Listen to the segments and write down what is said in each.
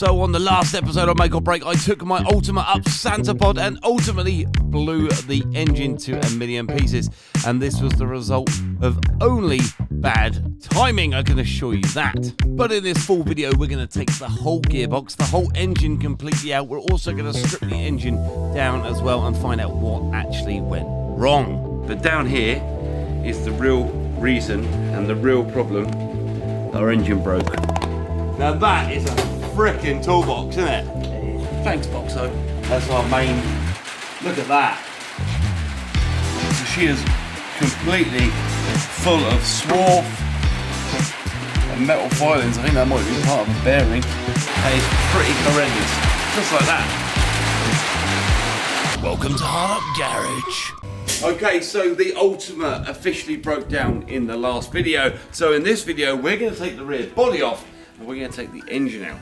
So on the last episode of Make or Break, I took my Ultima up Santa pod and ultimately blew the engine to a million pieces. And this was the result of only bad timing, I can assure you that. But in this full video, we're going to take the whole gearbox, the whole engine completely out. We're also going to strip the engine down as well and find out what actually went wrong. But down here is the real reason and the real problem that our engine broke. Now that is a frickin' toolbox, isn't it? Thanks, Boxo. That's our main. Look at that. So she is completely full of swarf and metal filings. I think that might be part of a bearing. That is pretty horrendous. Just like that. Welcome to Hard Up Garage. Okay, so the Ultima officially broke down in the last video. So in this video, we're going to take the rear body off and we're going to take the engine out.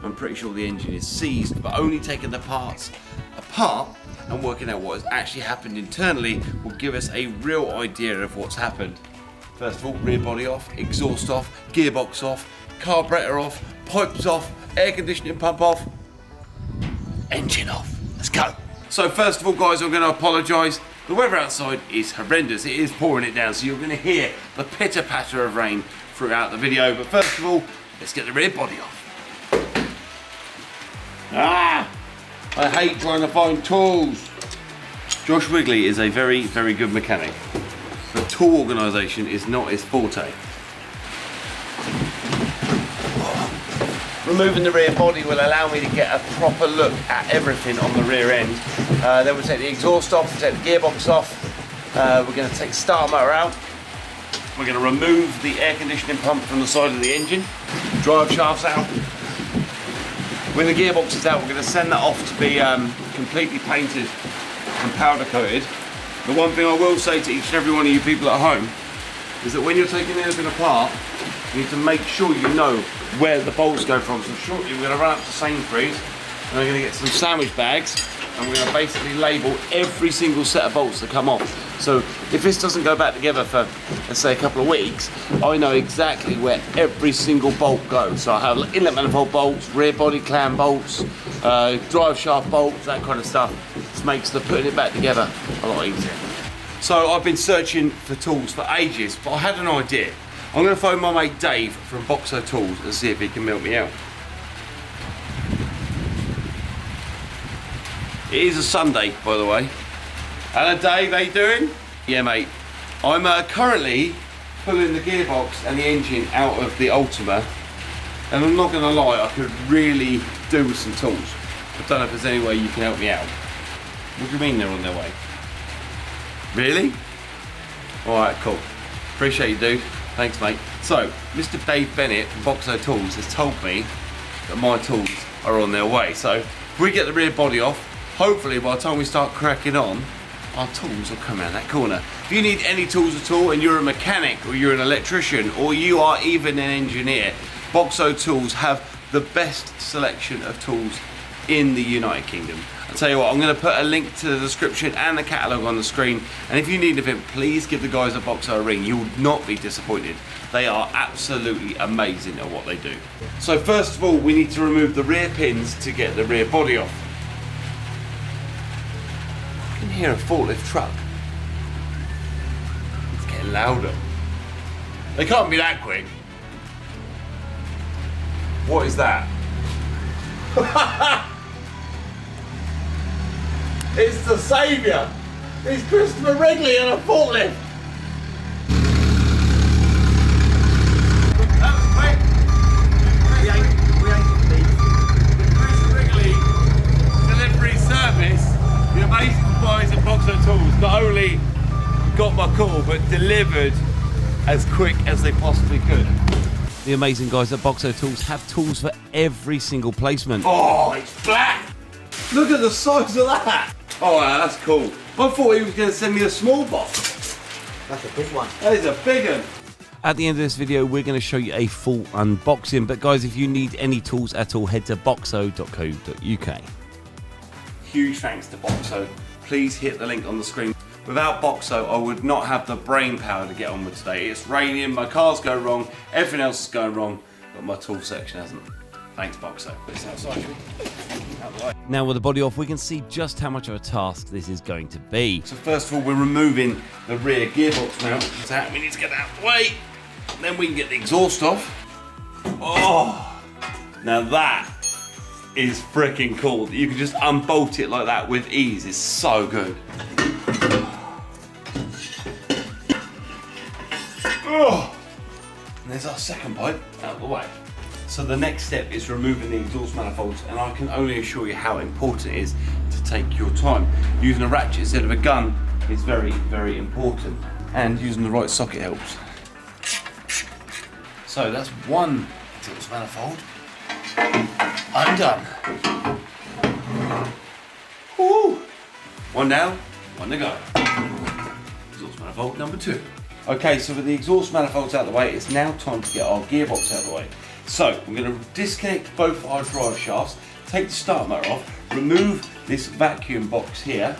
I'm pretty sure the engine is seized, but only taking the parts apart and working out what has actually happened internally will give us a real idea of what's happened. First of all, rear body off, exhaust off, gearbox off, carburetor off, pipes off, air conditioning pump off, engine off. Let's go. So first of all, guys, I'm going to apologise. The weather outside is horrendous. It is pouring it down, so you're going to hear the pitter patter of rain throughout the video. But first of all, let's get the rear body off. I hate trying to find tools. Josh Wigley is a very, very good mechanic, but tool organisation is not his forte. Removing the rear body will allow me to get a proper look at everything on the rear end. Then we'll take the exhaust off, we'll take the gearbox off. We're going to take the starter motor out. We're going to remove the air conditioning pump from the side of the engine. Drive shafts out. When the gearbox is out, we're going to send that off to be completely painted and powder coated. The one thing I will say to each and every one of you people at home is that when you're taking anything apart, you need to make sure you know where the bolts go from. So shortly we're going to run up to Sainsbury's and we're going to get some sandwich bags and we're going to basically label every single set of bolts that come off. So if this doesn't go back together for, let's say, a couple of weeks, I know exactly where every single bolt goes. So I have inlet manifold bolts, rear body clam bolts, drive shaft bolts, that kind of stuff. This makes the putting it back together a lot easier. So I've been searching for tools for ages, but I had an idea. I'm going to phone my mate Dave from Boxo Tools and see if he can help me out. It is a Sunday, by the way. Hello Dave, how you doing? Yeah mate, I'm currently pulling the gearbox and the engine out of the Ultima, and I'm not going to lie, I could really do with some tools. I don't know if there's any way you can help me out. What do you mean they're on their way? Really? Alright, cool. Appreciate you, dude. Thanks mate. So, Mr. Dave Bennett from Boxo Tools has told me that my tools are on their way. So, if we get the rear body off, hopefully by the time we start cracking on, our tools will come around that corner. If you need any tools at all and you're a mechanic or you're an electrician or you are even an engineer, Boxo Tools have the best selection of tools in the United Kingdom. I'll tell you what, I'm going to put a link to the description and the catalogue on the screen, and if you need anything, please give the guys at Boxo a ring. You will not be disappointed. They are absolutely amazing at what they do. So first of all, we need to remove the rear pins to get the rear body off. I can hear a forklift truck. It's getting louder. They can't be that quick. What is that? It's the saviour! It's Christopher Wrigley on a forklift! That was quick! We ain't the Chris Wrigley delivery service, the amazing guys at Boxo Tools not only got my call but delivered as quick as they possibly could. The amazing guys at Boxo Tools have tools for every single placement. Oh, it's black! Look at the size of that! Oh, that's cool. I thought he was going to send me a small box. That's a big one. That is a big one. At the end of this video, we're going to show you a full unboxing. But guys, if you need any tools at all, head to boxo.co.uk. Huge thanks to Boxo. Please hit the link on the screen. Without Boxo, I would not have the brain power to get on with today. It's raining, my cars go wrong, everything else is going wrong, but my tool section hasn't. Thanks, Boxo. This outside, out the way. Now with the body off, we can see just how much of a task this is going to be. So first of all, we're removing the rear gearbox mount. So we need to get that out of the way. Then we can get the exhaust off. Oh, now that is freaking cool. You can just unbolt it like that with ease. It's so good. Oh, and there's our second pipe out of the way. So the next step is removing the exhaust manifolds, and I can only assure you how important it is to take your time. Using a ratchet instead of a gun is very, very important, and using the right socket helps. So that's one exhaust manifold undone. Woo! One down, one to go. Exhaust manifold number 2. Okay, so with the exhaust manifolds out of the way, it's now time to get our gearbox out of the way. So we're going to disconnect both our drive shafts, take the start motor off, remove this vacuum box here,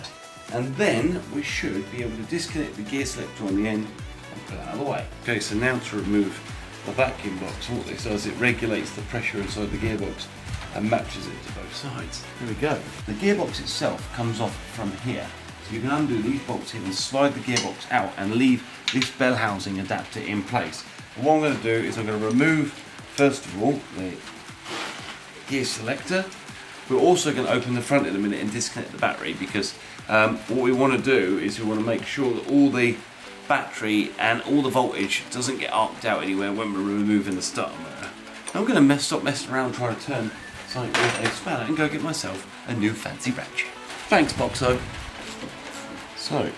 and then we should be able to disconnect the gear selector on the end and pull it out of the way. Okay, so now to remove the vacuum box, what this does, it regulates the pressure inside the gearbox and matches it to both sides. Here we go. The gearbox itself comes off from here. So you can undo these bolts here and slide the gearbox out and leave this bell housing adapter in place. And what I'm going to do is I'm going to remove, first of all, the gear selector. We're also going to open the front in a minute and disconnect the battery, because what we want to do is we want to make sure that all the battery and all the voltage doesn't get arced out anywhere when we're removing the starter motor. I'm going to stop messing around trying to turn something with a spanner and go get myself a new fancy ratchet. Thanks, Boxo. So,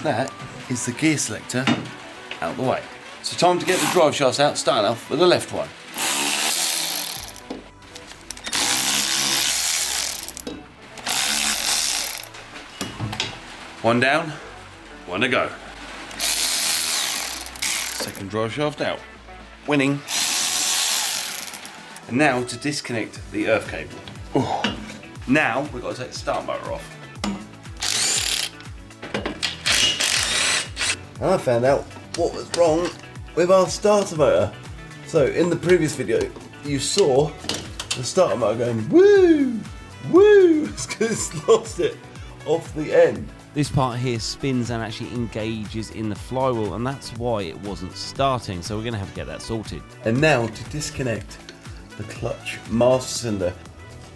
that is the gear selector out the way. So time to get the drive shafts out, starting off with the left one. One down, one to go. Second drive shaft out. Winning. And now to disconnect the earth cable. Ooh. Now we've got to take the start motor off. And I found out what was wrong with our starter motor. So in the previous video, you saw the starter motor going woo, woo, it's because it's lost it off the end. This part here spins and actually engages in the flywheel, and that's why it wasn't starting. So we're going to have to get that sorted. And now to disconnect the clutch master cylinder.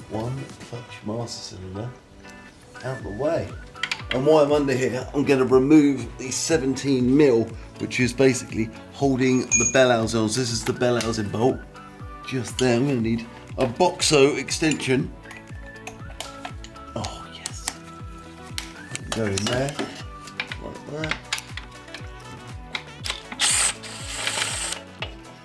One clutch master cylinder out the way. And while I'm under here, I'm going to remove the 17mm, which is basically holding the bell housing on. So this is the bell housing bolt. Just there, I'm going to need a Boxo extension. Oh yes. Go in there, like that.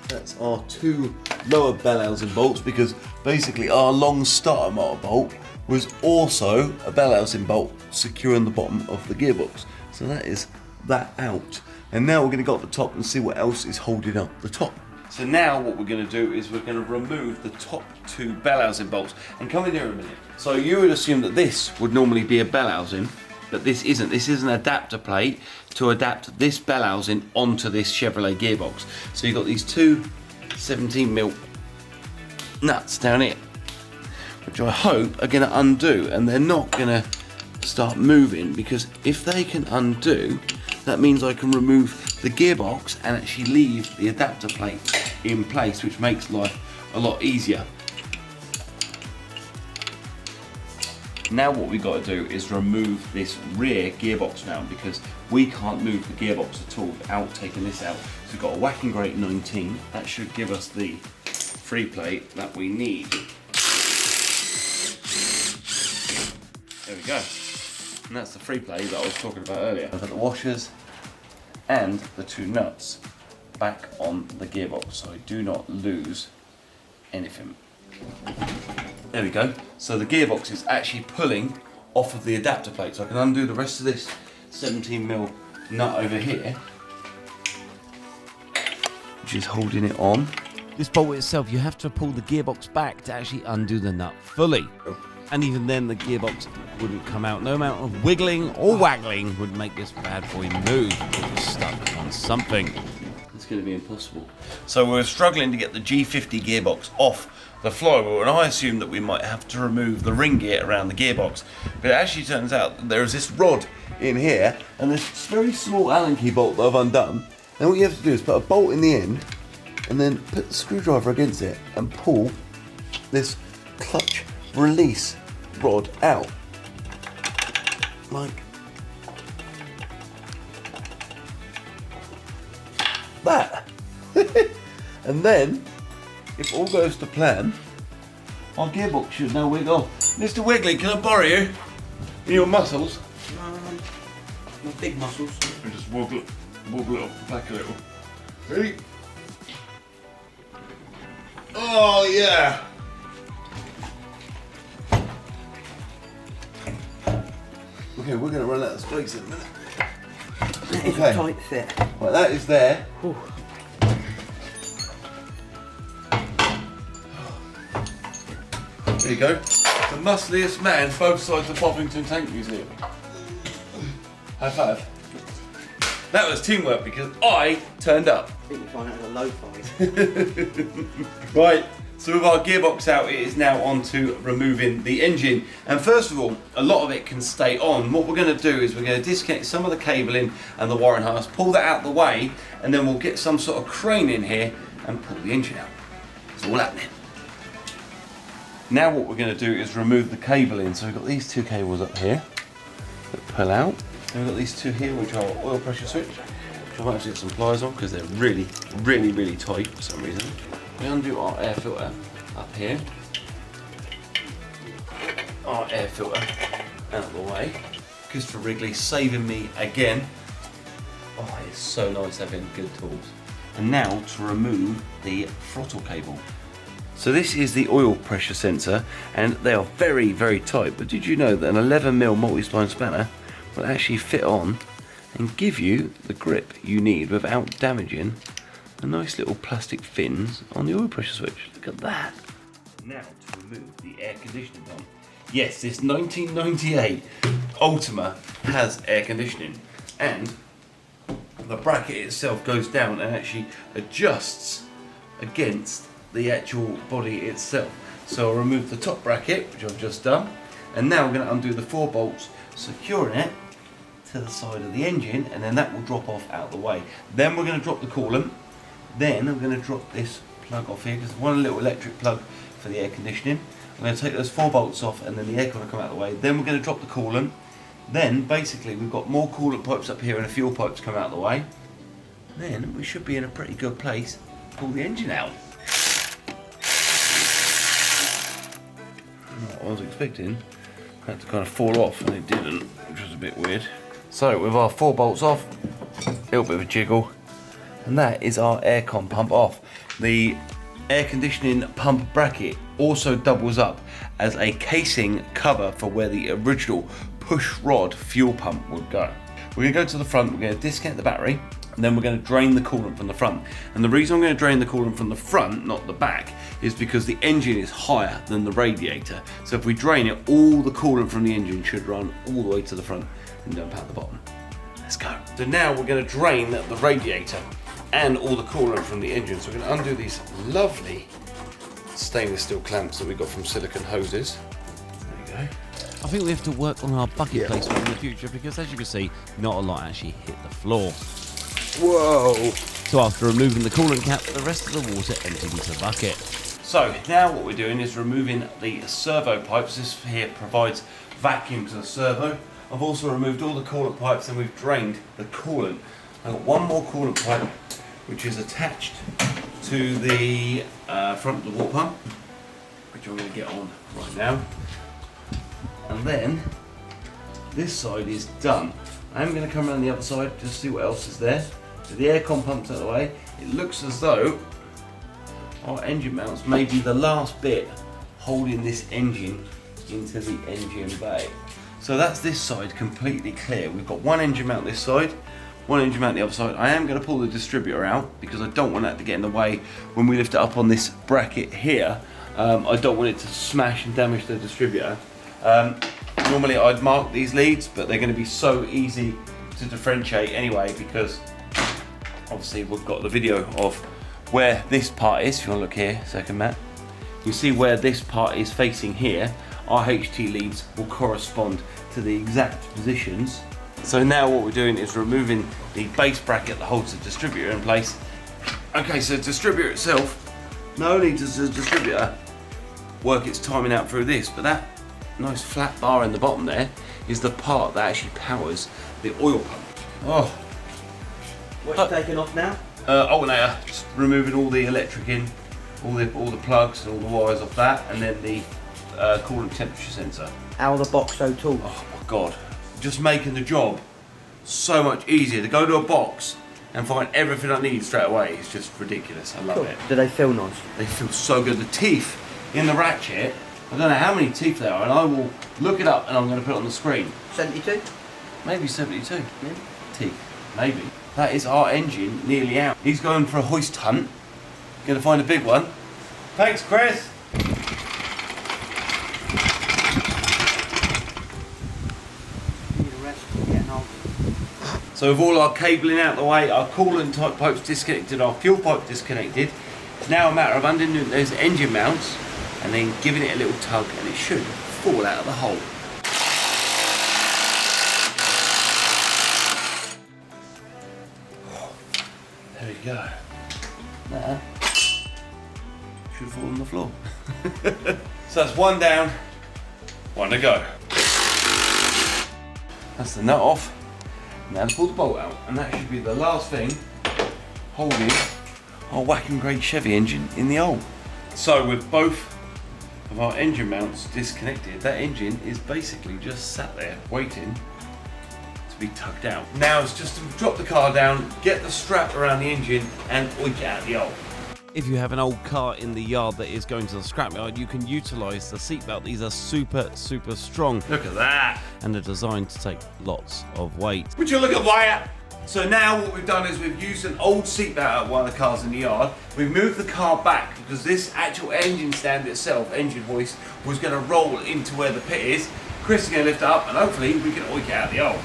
That's our 2 lower bell housing bolts, because basically our long starter motor bolt was also a bell housing bolt securing the bottom of the gearbox. So that is that out. And now we're going to go up the top and see what else is holding up the top. So now what we're going to do is we're going to remove the top 2 bell housing bolts. And come in here a minute. So you would assume that this would normally be a bell housing, but this isn't. This is an adapter plate to adapt this bell housing onto this Chevrolet gearbox. So you've got these 2 17mm nuts down here, which I hope are going to undo, and they're not going to start moving, because if they can undo, that means I can remove the gearbox and actually leave the adapter plate in place, which makes life a lot easier. Now what we've got to do is remove this rear gearbox mount, because we can't move the gearbox at all without taking this out. So we've got a whacking grate 19, that should give us the free plate that we need. There we go. And that's the free plate that I was talking about earlier. I've got the washers and the 2 nuts back on the gearbox, so I do not lose anything. There we go. So the gearbox is actually pulling off of the adapter plate, so I can undo the rest of this 17mm nut over here, which is holding it on. This bolt itself, you have to pull the gearbox back to actually undo the nut fully. And even then the gearbox wouldn't come out. No amount of wiggling or waggling would make this bad boy move. It was stuck on something. It's going to be impossible. So we were struggling to get the G50 gearbox off the flywheel, and I assumed that we might have to remove the ring gear around the gearbox. But it actually turns out that there is this rod in here, and this very small Allen key bolt that I've undone. And what you have to do is put a bolt in the end, and then put the screwdriver against it, and pull this clutch release rod out. Like that. And then, if all goes to plan, our gearbox should now wiggle. Mr. Wiggly, can I borrow you? Your muscles? My big muscles. And just wobble it off the back a little. Ready? Oh yeah! Okay, we're going to run out of space in a minute. That is a tight fit. Right, that is there. Ooh. There you go. The muscliest man both sides of Bobbington Tank Museum. High five. That was teamwork because I turned up. I think you find that was a low five. Right, so with our gearbox out, it is now on to removing the engine. And first of all, a lot of it can stay on. What we're going to do is we're going to disconnect some of the cabling and the wiring harness, pull that out of the way, and then we'll get some sort of crane in here and pull the engine out. It's all happening. Now what we're going to do is remove the cabling. So we've got these two cables up here that pull out. And we've got these two here, which are oil pressure switch. Which I might have to get some pliers on because they're really, really, really tight for some reason. We undo our air filter up here. Our air filter out of the way. Christopher Wrigley saving me again. Oh, it's so nice having good tools. And now to remove the throttle cable. So this is the oil pressure sensor, and they are very, very tight. But did you know that an 11mm multi-spline spanner will actually fit on and give you the grip you need without damaging the nice little plastic fins on the oil pressure switch? Look at that. Now to remove the air conditioning pump. Yes, this 1998 Ultima has air conditioning, and the bracket itself goes down and actually adjusts against the actual body itself. So I'll remove the top bracket, which I've just done, and now we're going to undo the 4 bolts, securing it to the side of the engine, and then that will drop off out of the way. Then we're going to drop the coolant. Then I'm going to drop this plug off here, because one little electric plug for the air conditioning. I'm going to take those 4 bolts off, and then the aircon will come out of the way. Then we're going to drop the coolant. Then basically we've got more coolant pipes up here and a fuel pipe to come out of the way. Then we should be in a pretty good place to pull the engine out. I was expecting that to kind of fall off, and it didn't, which was a bit weird. So with our 4 bolts off, a little bit of a jiggle, and that is our aircon pump off. The air conditioning pump bracket also doubles up as a casing cover for where the original push rod fuel pump would go. We're going to go to the front, we're going to disconnect the battery, and then we're going to drain the coolant from the front. And the reason I'm going to drain the coolant from the front, not the back, is because the engine is higher than the radiator. So if we drain it, all the coolant from the engine should run all the way to the front and dump out the bottom. Let's go. So now we're going to drain the radiator and all the coolant from the engine. So we're going to undo these lovely stainless steel clamps that we got from Silicon Hoses. There you go. I think we have to work on our bucket placement in the future, because as you can see, not a lot actually hit the floor. Whoa! So after removing the coolant cap, the rest of the water emptied into the bucket. So now what we're doing is removing the servo pipes. This here provides vacuum to the servo. I've also removed all the coolant pipes, and we've drained the coolant. I've got one more coolant pipe which is attached to the front of the water pump, which I'm going to get on right now. And then this side is done. I'm going to come around the other side to see what else is there. So the aircon pump's out of the way. It looks as though our engine mounts may be the last bit holding this engine into the engine bay. So that's this side completely clear. We've got one engine mount this side, one engine mount the other side. I am going to pull the distributor out because I don't want that to get in the way when we lift it up on this bracket here. I don't want it to smash and damage the distributor. Normally I'd mark these leads, but they're going to be so easy to differentiate anyway because obviously we've got the video of where this part is. If you want to look here, second Matt, you see where this part is facing here. Our HT leads will correspond to the exact positions. So now what we're doing is removing the base bracket that holds the distributor in place. Okay, so the distributor itself, not only does the distributor work its timing out through this, but that nice flat bar in the bottom there is the part that actually powers the oil pump. Oh, What's taken off now? alternator, just removing all the electric in, all the plugs and all the wires off that, and then the coolant temperature sensor. How are the Boxo tools? Oh my god, just making the job so much easier. To go to a box and find everything I need straight away is just ridiculous. I love it. Do they feel nice? They feel so good. The teeth in the ratchet, I don't know how many teeth there are, and I will look it up and I'm going to put it on the screen. 72? Maybe 72 teeth, maybe. That is our engine nearly out. He's going for a hoist hunt. Going to find a big one. Thanks, Chris. Need a rest. Getting old. So with all our cabling out the way, our coolant type pipes disconnected, our fuel pipe disconnected, it's now a matter of undoing those engine mounts and then giving it a little tug, and it should fall out of the hole. There we go. That should fall on the floor. So that's one down, one to go. That's the nut off. Now to pull the bolt out, and that should be the last thing holding our whacking great Chevy engine in the hole. So with both of our engine mounts disconnected, that engine is basically just sat there waiting to be tugged out. Now it's just to drop the car down, get the strap around the engine, and oink it out the hole. If you have an old car in the yard that is going to the scrapyard, you can utilise the seatbelt. These are super strong. Look at that. And they're designed to take lots of weight. Would you look at Wyatt? So now what we've done is we've used an old seatbelt at one of the cars in the yard. We've moved the car back because this actual engine stand itself, engine hoist, was going to roll into where the pit is. Chris is going to lift it up and hopefully we can oink it out the hole.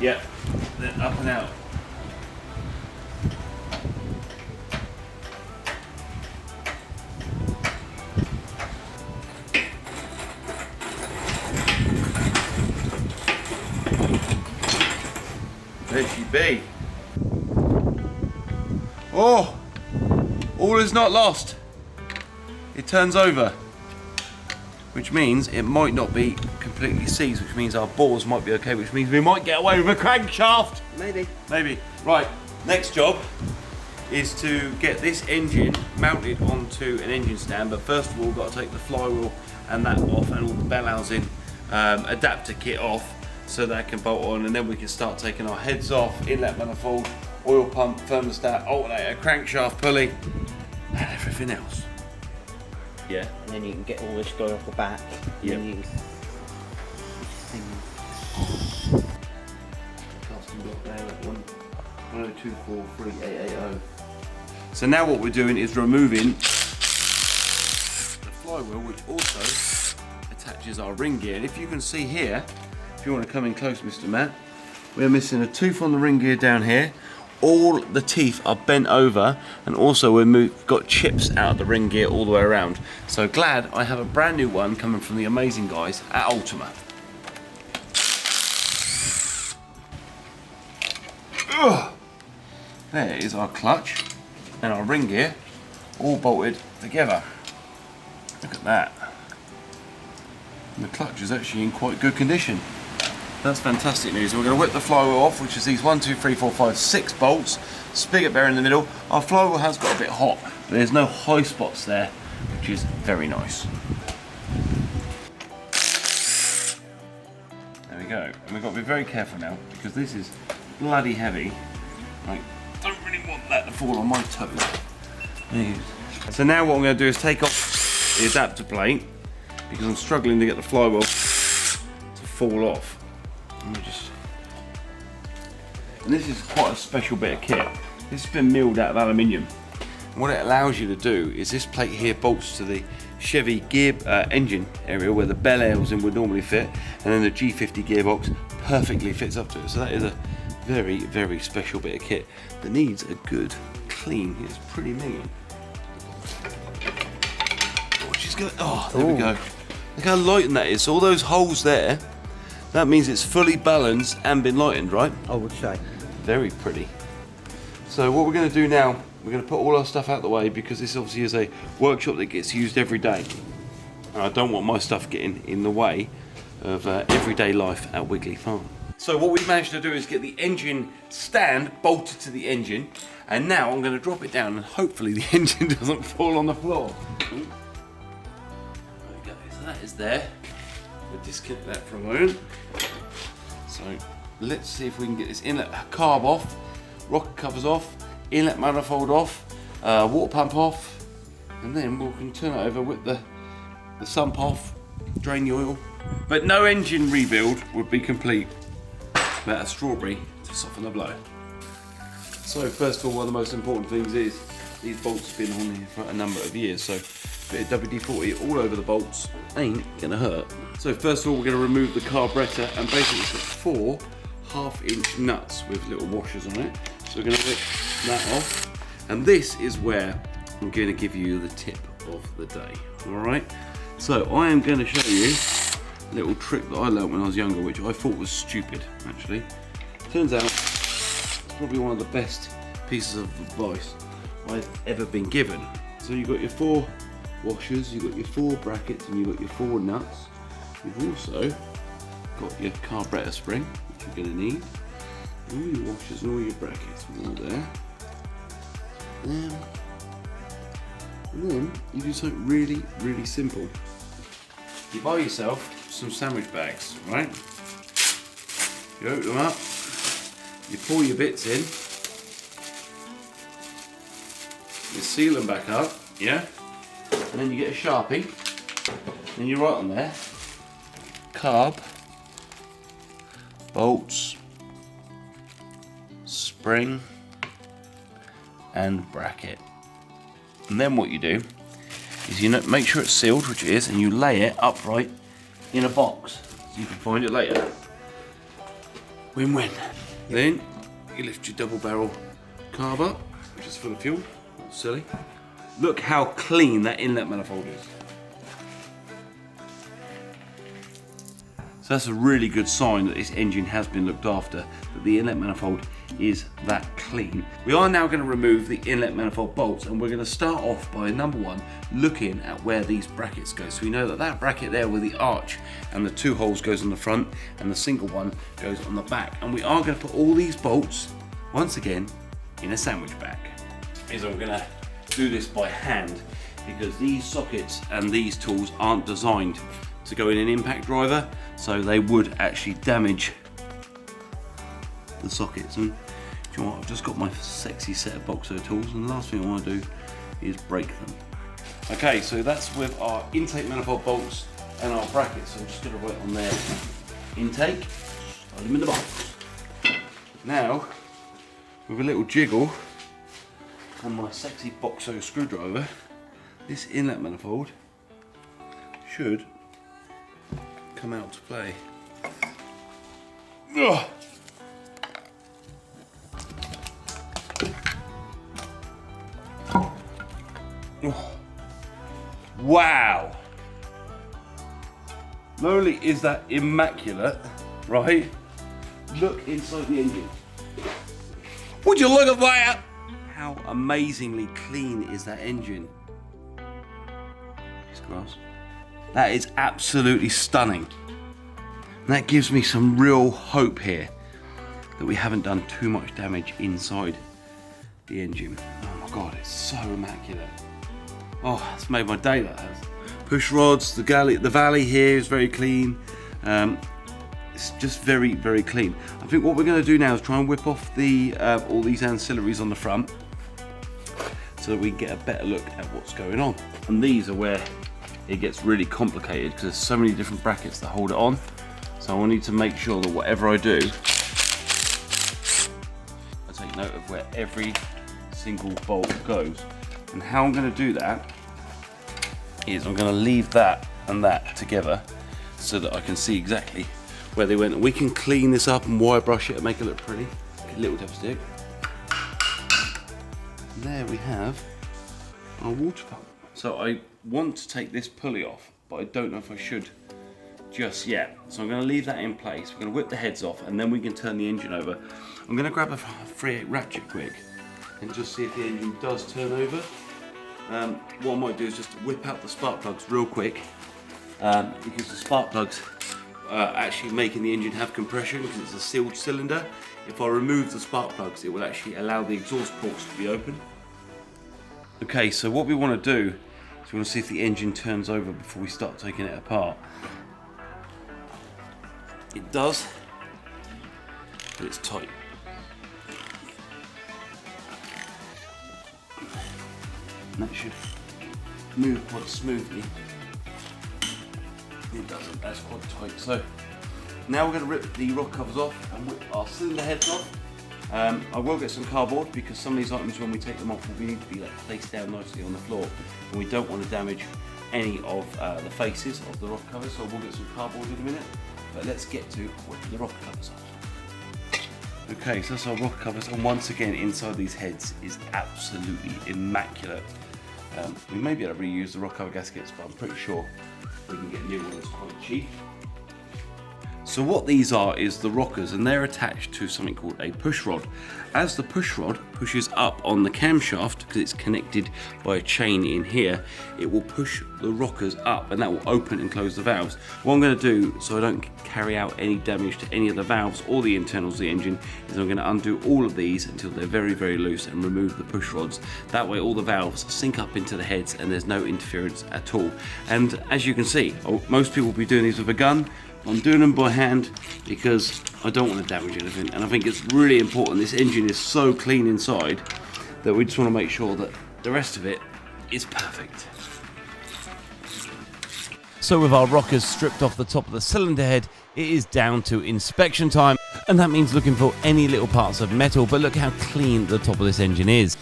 Yep, then up and out. There she be. Oh, all is not lost. It turns over, which means it might not be completely seized, which means our bores might be okay, which means we might get away with a crankshaft. Maybe. Maybe. Right, next job is to get this engine mounted onto an engine stand, but first of all we've got to take the flywheel and that off and all the bell housing adapter kit off so that can bolt on, and then we can start taking our heads off, inlet manifold, oil pump, thermostat, alternator, crankshaft, pulley, and everything else. Yeah. And then you can get all this guy off the back. Yep. And you Custom block there at 1024380. So now what we're doing is removing the flywheel, which also attaches our ring gear. And if you can see here, if you want to come in close, Mr. Matt, we're missing a tooth on the ring gear down here. All the teeth are bent over, and also we've got chips out of the ring gear all the way around. So glad I have a brand new one coming from the amazing guys at Ultima. Ugh. There is our clutch and our ring gear all bolted together. Look at that. And the clutch is actually in quite good condition. That's fantastic news. We're going to whip the flywheel off, which is these 1, 2, 3, 4, 5, 6 bolts. Spigot bearing in the middle. Our flywheel has got a bit hot, but there's no high spots there, which is very nice. There we go. And we've got to be very careful now because this is bloody heavy. I don't really want that to fall on my toes. So now what I'm going to do is take off the adapter plate because I'm struggling to get the flywheel to fall off. And this is quite a special bit of kit. This has been milled out of aluminium. What it allows you to do is this plate here bolts to the Chevy gear engine area where the bell housing would normally fit, and then the G50 gearbox perfectly fits up to it. So that is a very, very special bit of kit that needs a good clean. It's pretty minging. Oh, she's going. Oh, there we go. Look how lightened that is. So all those holes there, that means it's fully balanced and been lightened, right? I would say. Very pretty. So what we're going to do now, we're going to put all our stuff out the way because this obviously is a workshop that gets used every day. And I don't want my stuff getting in the way of everyday life at Wiggly Farm. So what we've managed to do is get the engine stand bolted to the engine, and now I'm going to drop it down and hopefully the engine doesn't fall on the floor. There we go, so that is there. We'll disconnect that for a moment. So let's see if we can get this inlet carb off, rocker covers off, inlet manifold off, water pump off, and then we can turn it over with the sump off, drain the oil. But no engine rebuild would be complete without a strawberry to soften the blow. So first of all, one of the most important things is these bolts have been on here for a number of years, so a bit of WD-40 all over the bolts ain't gonna hurt. So first of all, we're gonna remove the carburetor and basically put 4 half-inch nuts with little washers on it. So we're gonna rip that off, and this is where I'm gonna give you the tip of the day. All right. So I am gonna show you a little trick that I learned when I was younger, which I thought was stupid. Actually, turns out it's probably one of the best pieces of advice I've ever been given. So you've got your 4 washers, you've got your 4 brackets, and you've got your 4 nuts. You've also got your carburetor spring, which you're going to need. All your washers and all your brackets are all there. And then you do something really, really simple. You buy yourself some sandwich bags, right? You open them up, you pour your bits in, you seal them back up, yeah? And then you get a Sharpie, and you write on there, carb, bolts, spring, and bracket. And then what you do is you make sure it's sealed, which it is, and you lay it upright in a box so you can find it later. Win-win. Then you lift your double barrel carb up, which is full of fuel. That's silly. Look how clean that inlet manifold is. So that's a really good sign that this engine has been looked after, that the inlet manifold is that clean. We are now going to remove the inlet manifold bolts, and we're going to start off by number 1 looking at where these brackets go. So we know that that bracket there with the arch and the 2 holes goes on the front and the single one goes on the back. And we are going to put all these bolts once again in a sandwich bag. Is I'm going to do this by hand because these sockets and these tools aren't designed to go in an impact driver, so they would actually damage the sockets. And do you know what? I've just got my sexy set of Boxo tools, and the last thing I want to do is break them. Okay, so that's with our intake manifold bolts and our brackets. So I'm just going to write on there intake, slide them in the box. Now, with a little jiggle on my sexy Boxo screwdriver, this inlet manifold should come out to play. Ugh. Oh. Wow! Not only is that immaculate, right? Look inside the engine. Would you look at that? How amazingly clean is that engine? It's grass. That is absolutely stunning. And that gives me some real hope here that we haven't done too much damage inside the engine. Oh my God, it's so immaculate. Oh, it's made my day, that has. Push rods, the valley here is very clean. It's just very, very clean. I think what we're going to do now is try and whip off the all these ancillaries on the front so that we can get a better look at what's going on. And these are where it gets really complicated because there's so many different brackets that hold it on. So I need to make sure that whatever I do, I take note of where every single bolt goes. And how I'm going to do that is I'm going to leave that and that together so that I can see exactly where they went. And we can clean this up and wire brush it and make it look pretty. A little dipstick. And there we have our water pump. So I want to take this pulley off, but I don't know if I should just yet. So I'm going to leave that in place. We're going to whip the heads off and then we can turn the engine over. I'm going to grab a 3/8 ratchet quick and just see if the engine does turn over. What I might do is just whip out the spark plugs real quick, because the spark plugs are actually making the engine have compression because it's a sealed cylinder. If I remove the spark plugs, it will actually allow the exhaust ports to be open. Okay, so what we want to do is we want to see if the engine turns over before we start taking it apart. It does, but it's tight. And that should move quite smoothly. It doesn't, that's quite tight. So now we're going to rip the rock covers off and whip our cylinder heads off. I will get some cardboard because some of these items, when we take them off, we need to be like placed down nicely on the floor, and we don't want to damage any of the faces of the rock covers. So we'll get some cardboard in a minute, but let's get to whipping the rock covers off. Okay, so that's our rock covers, and once again inside these heads is absolutely immaculate. We may be able to reuse the rock cover gaskets, but I'm pretty sure we can get new ones quite cheap. So what these are is the rockers, and they're attached to something called a push rod. As the push rod pushes up on the camshaft, because it's connected by a chain in here, it will push the rockers up and that will open and close the valves. What I'm going to do, so I don't carry out any damage to any of the valves or the internals of the engine, is I'm going to undo all of these until they're very, very loose and remove the push rods. That way all the valves sink up into the heads and there's no interference at all. And as you can see, most people will be doing these with a gun. I'm doing them by hand because I don't want to damage anything, and I think it's really important. This engine is so clean inside that we just want to make sure that the rest of it is perfect. So with our rockers stripped off the top of the cylinder head, it is down to inspection time, and that means looking for any little parts of metal. But look how clean the top of this engine is.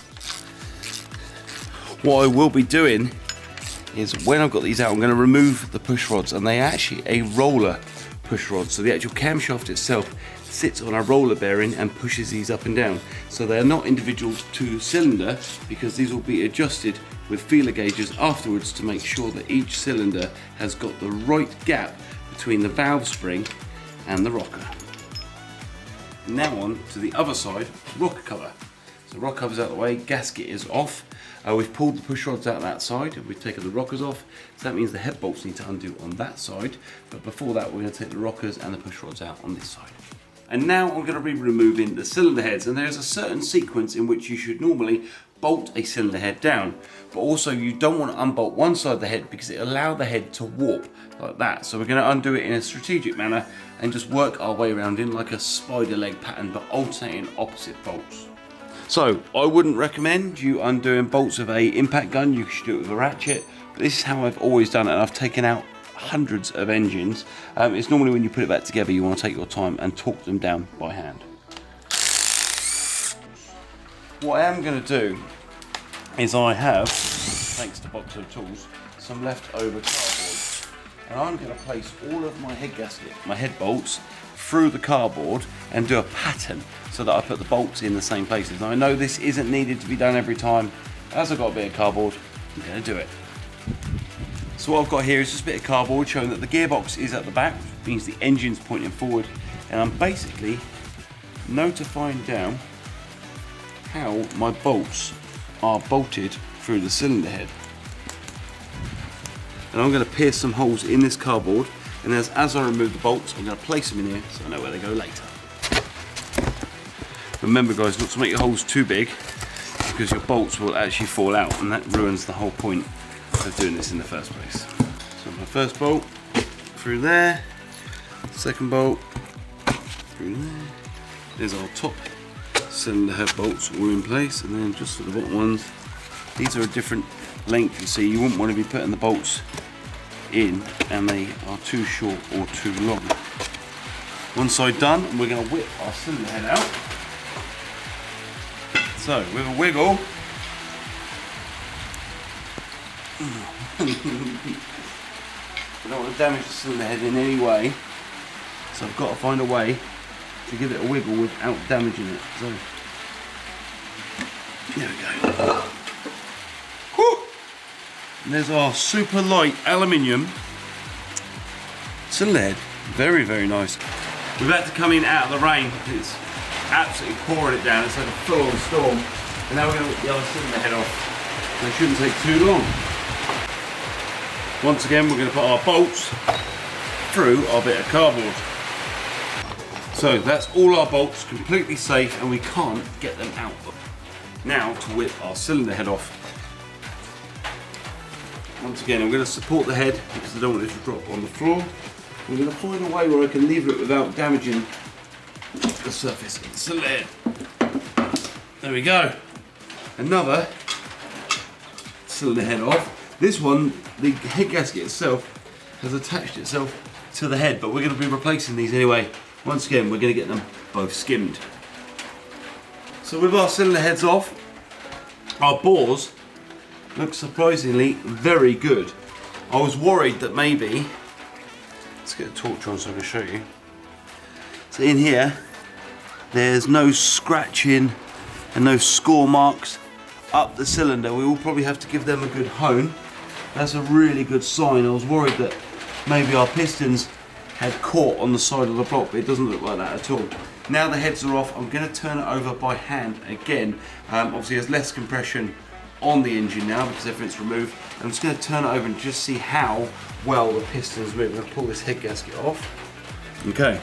What I will be doing is, when I've got these out, I'm going to remove the push rods, and they're actually a roller push rod. So the actual camshaft itself sits on a roller bearing and pushes these up and down. So they're not individual to cylinder, because these will be adjusted with feeler gauges afterwards to make sure that each cylinder has got the right gap between the valve spring and the rocker. Now on to the other side, rocker cover. So rocker cover's out of the way, gasket is off. We've pulled the push rods out that side, we've taken the rockers off, so that means the head bolts need to undo on that side. But before that, we're going to take the rockers and the push rods out on this side. And now I'm going to be removing the cylinder heads, and there's a certain sequence in which you should normally bolt a cylinder head down, but also you don't want to unbolt one side of the head because it allows the head to warp like that. So we're going to undo it in a strategic manner and just work our way around in like a spider leg pattern, but alternating opposite bolts. So I wouldn't recommend you undoing bolts with a impact gun. You should do it with a ratchet, but this is how I've always done it, and I've taken out hundreds of engines. It's normally when you put it back together, you want to take your time and torque them down by hand. What I am going to do is, I have, thanks to Boxo tools, some leftover cardboard, and I'm going to place all of my head gasket, my head bolts, through the cardboard and do a pattern so that I put the bolts in the same places. Now I know this isn't needed to be done every time. As I've got a bit of cardboard, I'm going to do it. So what I've got here is just a bit of cardboard showing that the gearbox is at the back, which means the engine's pointing forward, and I'm basically notifying down how my bolts are bolted through the cylinder head. And I'm going to pierce some holes in this cardboard, and as I remove the bolts, I'm going to place them in here so I know where they go later. Remember guys, not to make your holes too big, because your bolts will actually fall out, and that ruins the whole point of doing this in the first place. So my first bolt through there, second bolt through there. There's our top cylinder head bolts all in place, and then just for the bottom ones, these are a different length. You see, you wouldn't want to be putting the bolts in and they are too short or too long. One side done, and we're going to whip our cylinder head out. So with a wiggle, I don't want to damage the cylinder head in any way, so I've got to find a way to give it a wiggle without damaging it. So there we go. Whew. And there's our super light aluminium cylinder head. Very, very nice. We've had to come in out of the rain because it's absolutely pouring it down. It's like a full-on storm. And now we're going to get the other cylinder head off. So it shouldn't take too long. Once again, we're going to put our bolts through our bit of cardboard. So that's all our bolts, completely safe, and we can't get them out. Now to whip our cylinder head off. Once again, I'm going to support the head because I don't want it to drop on the floor. I'm going to find a way where I can lever it without damaging the surface of the cylinder head. There we go. Another cylinder head off. This one, the head gasket itself has attached itself to the head, but we're going to be replacing these anyway. Once again, we're going to get them both skimmed. So with our cylinder heads off, our bores look surprisingly very good. I was worried that maybe, let's get a torch on so I can show you. So in here, there's no scratching and no score marks up the cylinder. We will probably have to give them a good hone. That's a really good sign. I was worried that maybe our pistons had caught on the side of the block, but it doesn't look like that at all. Now the heads are off, I'm going to turn it over by hand again. Obviously there's less compression on the engine now because everything's removed. I'm just going to turn it over and just see how well the pistons move. I'm going to pull this head gasket off. Okay.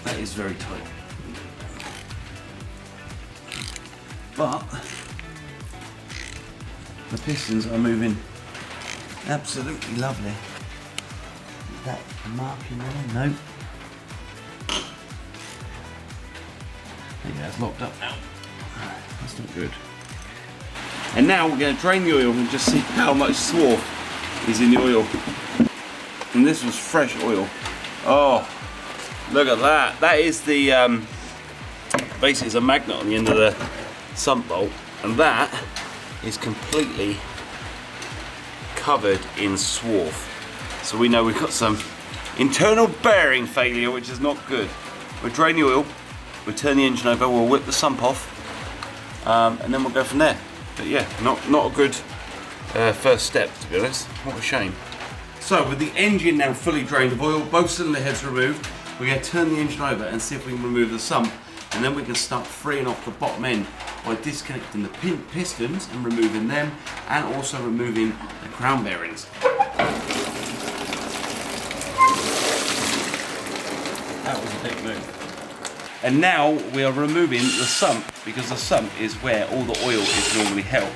That is very tight. But the pistons are moving absolutely lovely. Is that mark in there? No. Yeah, it's locked up now. That's not good. And now we're going to drain the oil and just see how much swarf is in the oil. And this was fresh oil. Oh, look at that. That is the, basically it's a magnet on the end of the sump bolt. And that is completely covered in swarf. So we know we've got some internal bearing failure, which is not good. We'll drain the oil, we'll turn the engine over, we'll whip the sump off, and then we'll go from there. But yeah, not a good first step, to be honest. What a shame. So with the engine now fully drained of oil, both cylinder heads removed, we're going to turn the engine over and see if we can remove the sump, and then we can start freeing off the bottom end by disconnecting the pistons and removing them, and also removing the crown bearings. That was a big move. And now we are removing the sump, because the sump is where all the oil is normally held.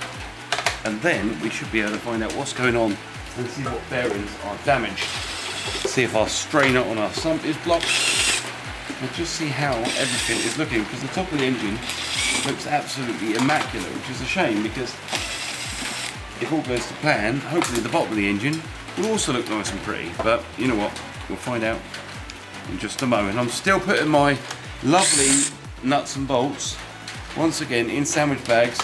And then we should be able to find out what's going on and see what bearings are damaged. See if our strainer on our sump is blocked, and just see how everything is looking, because the top of the engine looks absolutely immaculate, which is a shame, because if all goes to plan, hopefully the bottom of the engine will also look nice and pretty. But you know what, we'll find out in just a moment. I'm still putting my lovely nuts and bolts once again in sandwich bags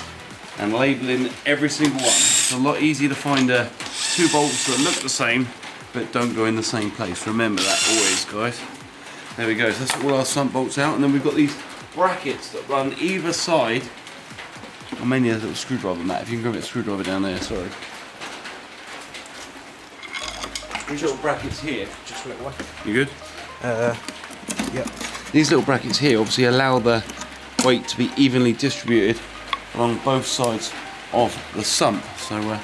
and labelling every single one. It's a lot easier to find two bolts that look the same but don't go in the same place. Remember that always, guys. There we go, so that's all our sump bolts out, and then we've got these brackets that run either side. I may need a little screwdriver, Matt, if you can grab a screwdriver down there, sorry. These little brackets here, Just a little way. you good? Yep. These little brackets here obviously allow the weight to be evenly distributed along both sides of the sump. So yeah,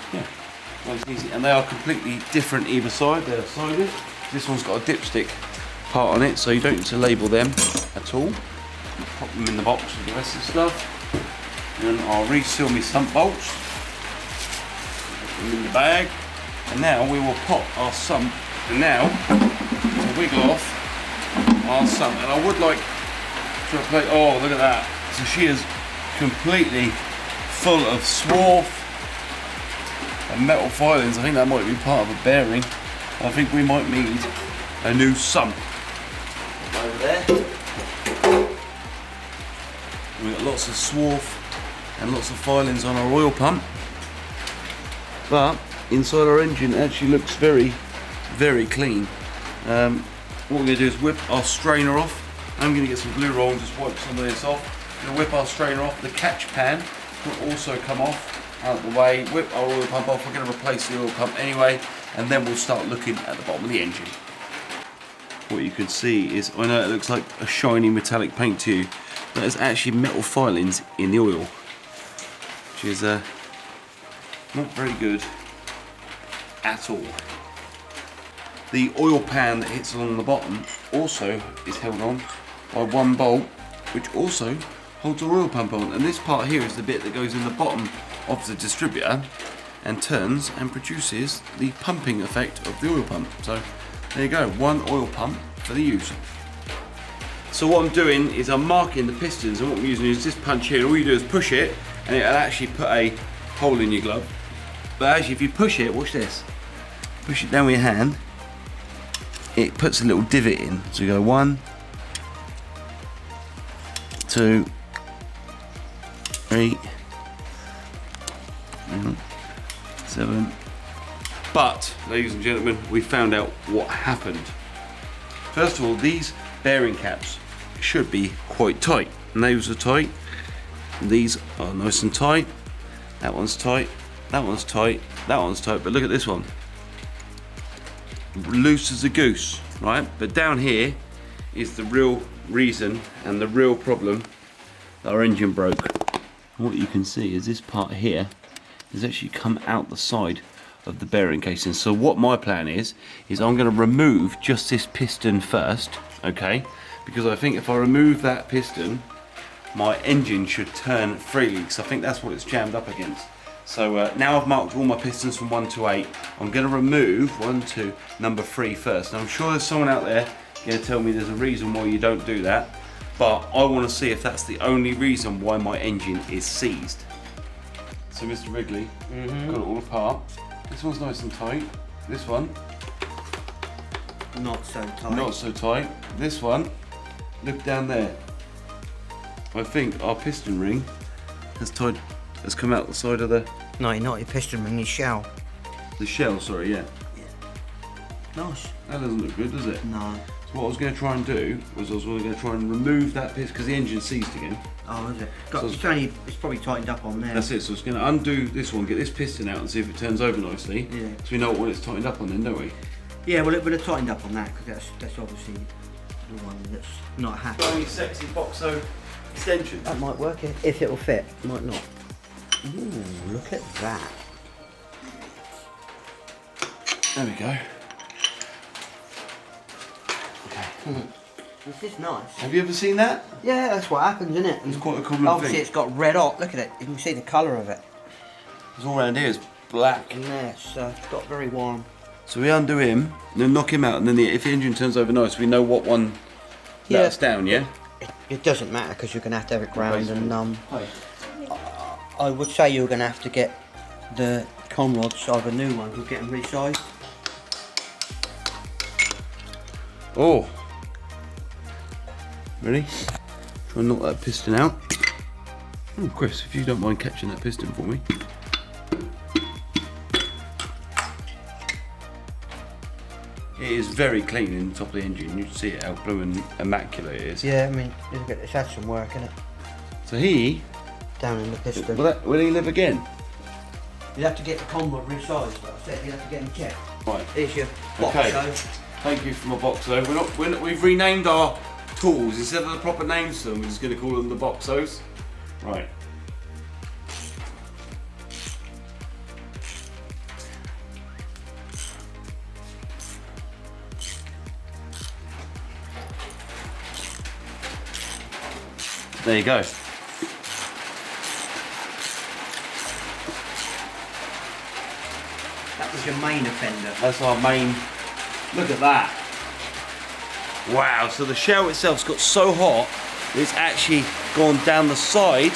nice and easy. And they are completely different either side. They're sided. This one's got a dipstick part on it, so you don't need to label them at all. Pop them in the box with the rest of the stuff. And I'll reseal my sump bolts. Put them in the bag. And now we will pop our sump. And now to wiggle off our sump. And I would like to replace, oh look at that. So she is completely full of swarf and metal filings. I think that might be part of a bearing. I think we might need a new sump. Over there. We've got lots of swarf and lots of filings on our oil pump. but inside our engine it actually looks very, very clean. What we're going to do is whip our strainer off. I'm going to get some glue roll and just wipe some of this off. We're going to whip our strainer off. The catch pan will also come off out of the way. Whip our oil pump off. We're going to replace the oil pump anyway, and then we'll start looking at the bottom of the engine. What you can see is, I know it looks like a shiny metallic paint to you, but there's actually metal filings in the oil, which is not very good at all. The oil pan that hits along the bottom also is held on by one bolt, which also holds our oil pump on. And this part here is the bit that goes in the bottom of the distributor and turns and produces the pumping effect of the oil pump. So there you go, one oil pump for the user. So what I'm doing is I'm marking the pistons, and what I'm using is this punch here. All you do is push it and it'll actually put a hole in your glove. But actually if you push it, watch this, push it down with your hand, it puts a little divot in. So you go 1, 2, 3, 7. But, ladies and gentlemen, we found out what happened. First of all, these bearing caps should be quite tight. And those are tight. These are nice and tight. That one's tight. That one's tight. That one's tight. But look at this one. Loose as a goose, right? But down here is the real reason and the real problem that our engine broke. What you can see is this part here has actually come out the side of the bearing casing. So what my plan is I'm going to remove just this piston first, okay? Because I think if I remove that piston, my engine should turn freely, because I think that's what it's jammed up against. So now I've marked all my pistons from 1 to 8. I'm going to remove 1 to number 3 first. Now I'm sure there's someone out there going to tell me there's a reason why you don't do that, but I want to see if that's the only reason why my engine is seized. So Mr. Wrigley, got it all apart. This one's nice and tight. This one, Not so tight. not so tight. This one, look down there. I think our piston ring has come out the side of the No, not your piston ring, your shell. shell, sorry, yeah. Nice. That doesn't look good, does it? No. So what I was going to try and do was I was going to try and remove that piston, because the engine's seized again. Oh, is it? So It's probably tightened up on there. That's it, so I was going to undo this one, get this piston out and see if it turns over nicely. Yeah. So we know what it's tightened up on then, don't we? Yeah, well, it would have tightened up on that, because that's obviously the one that's not happy. Very sexy Boxo extension. That might work if it'll fit. Might not. Ooh, look at that. There we go. Okay. This is nice. Have you ever seen that? Yeah, that's what happens, isn't it? It's quite a common Obviously, thing. it's got red hot. Look at it. You can see the colour of it. It's all around here is black. And there, so it's got very warm. So we undo him, and then knock him out, and then if the engine turns over nice, we know what one let us down, yeah? It doesn't matter, because you're going to have to have it ground and Hey. I would say you're going to have to get the conrods, either new ones or get them resized. Oh. Ready? Try and knock that piston out. Oh, Chris, if you don't mind catching that piston for me. It is very clean in the top of the engine. You can see it, how blue and immaculate it is. Yeah, I mean, look at it's had some work in it. So he, Down in the piston. will he live again? You'd have to get the conrod resized, like I said, you'd have to get them checked. Right. Here's your Okay. Boxo. Thank you for my Boxo. We've renamed our tools. Instead of the proper names to them, we're just going to call them the Boxos. Right. There you go. That was your main offender. That's our main. Look at that. Wow, so the shell itself's got so hot that it's actually gone down the side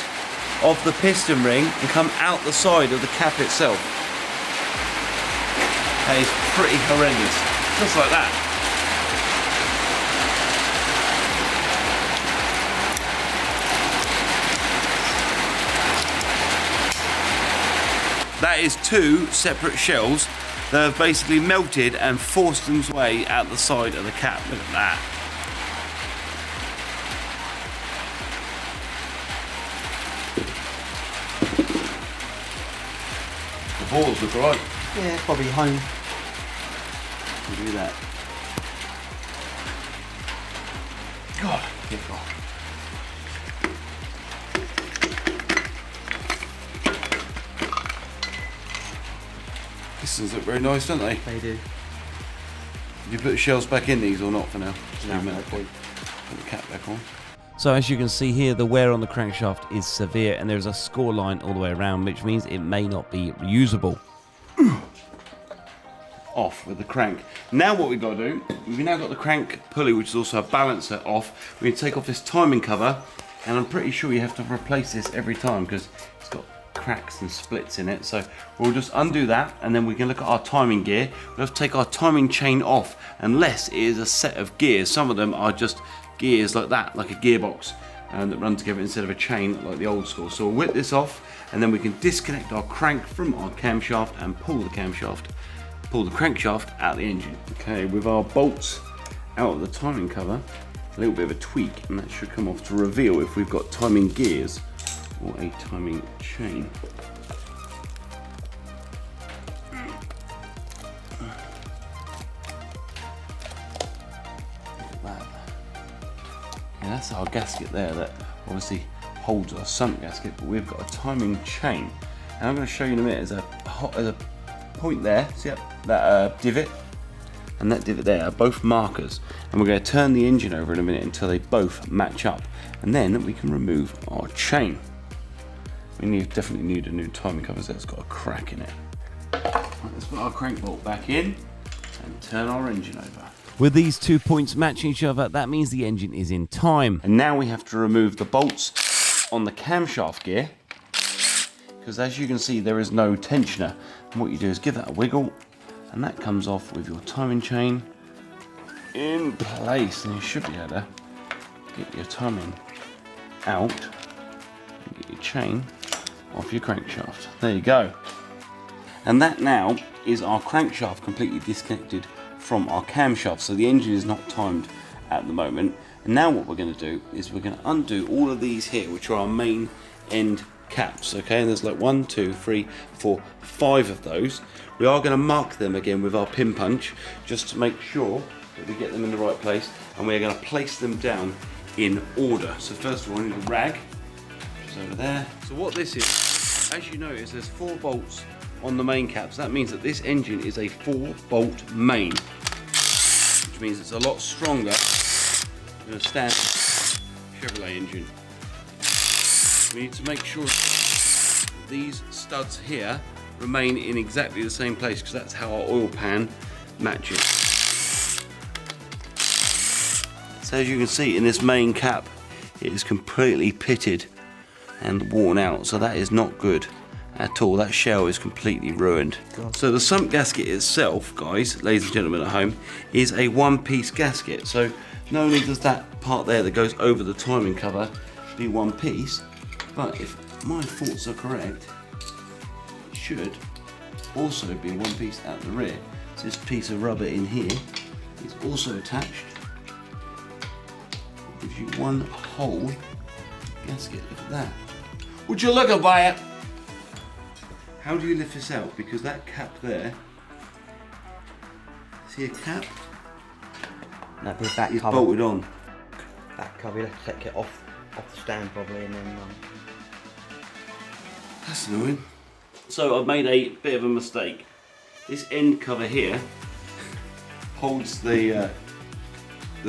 of the piston ring and come out the side of the cap itself. That is pretty horrendous. Just like that. That is 2 separate shells that have basically melted and forced their way out the side of the cap. Look at that. The balls look alright. Yeah, probably home. Look at that. God, careful. Pistons look very nice, don't they? They do. Did you put the shells back in these or not for now? No, No, no point. Put the cap back on. So as you can see here, the wear on the crankshaft is severe and there's a score line all the way around, which means it may not be reusable. Off with the crank. Now what we've got to do, we've now got the crank pulley, which is also a balancer, off. We're going to take off this timing cover, and I'm pretty sure you have to replace this every time because it's got cracks and splits in it. So we'll just undo that, and then we can look at our timing gear. We'll have to take our timing chain off, unless it is a set of gears. Some of them are just gears like that, like a gearbox, that run together instead of a chain like the old school. So we'll whip this off, and then we can disconnect our crank from our camshaft and pull the crankshaft out of the engine. Okay, with our bolts out of the timing cover, a little bit of a tweak, and that should come off to reveal if we've got timing gears or a timing chain. Look at that. Yeah, that's our gasket there that obviously holds our sump gasket, but we've got a timing chain. And I'm going to show you in a minute, there's a point there, see that divot and that divot there are both markers, and we're going to turn the engine over in a minute until they both match up, and then we can remove our chain. We definitely need a new timing cover, so it's got a crack in it. Right, let's put our crank bolt back in and turn our engine over. With these 2 points matching each other, that means the engine is in time. And now we have to remove the bolts on the camshaft gear, because as you can see there is no tensioner, and what you do is give that a wiggle, and that comes off with your timing chain in place, and you should be able to get your timing out and get your chain off your crankshaft. There you go. And that now is our crankshaft completely disconnected from our camshaft, so the engine is not timed at the moment. And now what we're going to do is we're going to undo all of these here, which are our main end caps. Okay, and there's like 1, 2, 3, 4, 5 of those. We are going to mark them again with our pin punch just to make sure that we get them in the right place, and we're going to place them down in order. So first of all, I need a rag, which is over there. So what this is, as you notice, there's 4 bolts on the main caps. That means that this engine is a 4-bolt main, which means it's a lot stronger than a standard Chevrolet engine. We need to make sure these studs here remain in exactly the same place, because that's how our oil pan matches. So as you can see in this main cap, it is completely pitted and worn out, so that is not good at all. That shell is completely ruined. So the sump gasket itself, guys, ladies and gentlemen at home, is a 1-piece gasket. So not only does that part there that goes over the timing cover be 1 piece, but if my thoughts are correct, it should also be 1 piece at the rear. So this piece of rubber in here is also attached. It gives you 1 whole gasket. Look at that. Would you look at it? How do you lift this out? Because that cap there, see a cap? That'd be back It's cover. bolted on. Back cover, you'll have to take it off the stand probably, and then That's annoying. So I've made a bit of a mistake. This end cover here holds the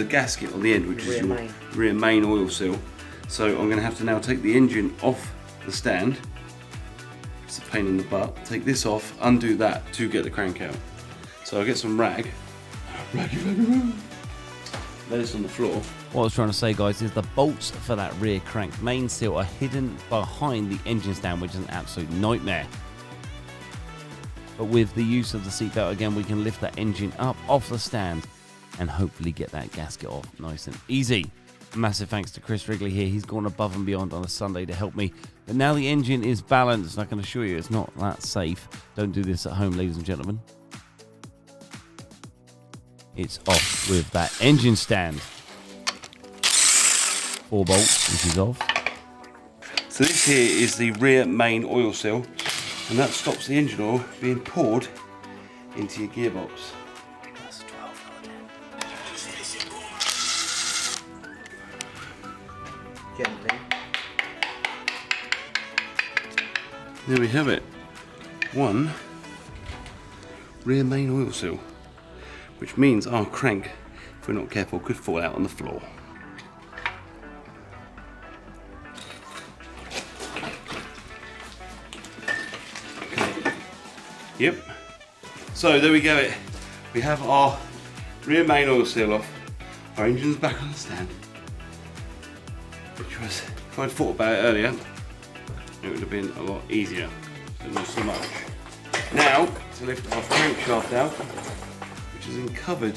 gasket on the end, which is your rear main oil seal. So I'm going to have to now take the engine off the stand. It's a pain in the butt. Take this off, undo that to get the crank out. So I'll get some rag. Lay this on the floor. What I was trying to say, guys, is the bolts for that rear crank main seal are hidden behind the engine stand, which is an absolute nightmare. But with the use of the seatbelt again, we can lift that engine up off the stand and hopefully get that gasket off nice and easy. Massive thanks to Chris Wrigley here. He's gone above and beyond on a Sunday to help me. But now the engine is balanced, I can assure you it's not that safe. Don't do this at home, ladies and gentlemen. It's off with that engine stand. 4 bolts, which is off. So this here is the rear main oil seal, and that stops the engine oil being poured into your gearbox. That's 12 Gently. There we have it. One rear main oil seal, which means our crank, if we're not careful, could fall out on the floor. Yep. So there we go. We have our rear main oil seal off. Our engine's back on the stand. Which was, if I'd thought about it earlier, it would have been a lot easier, but not so much. Now, to lift our crankshaft out, which is covered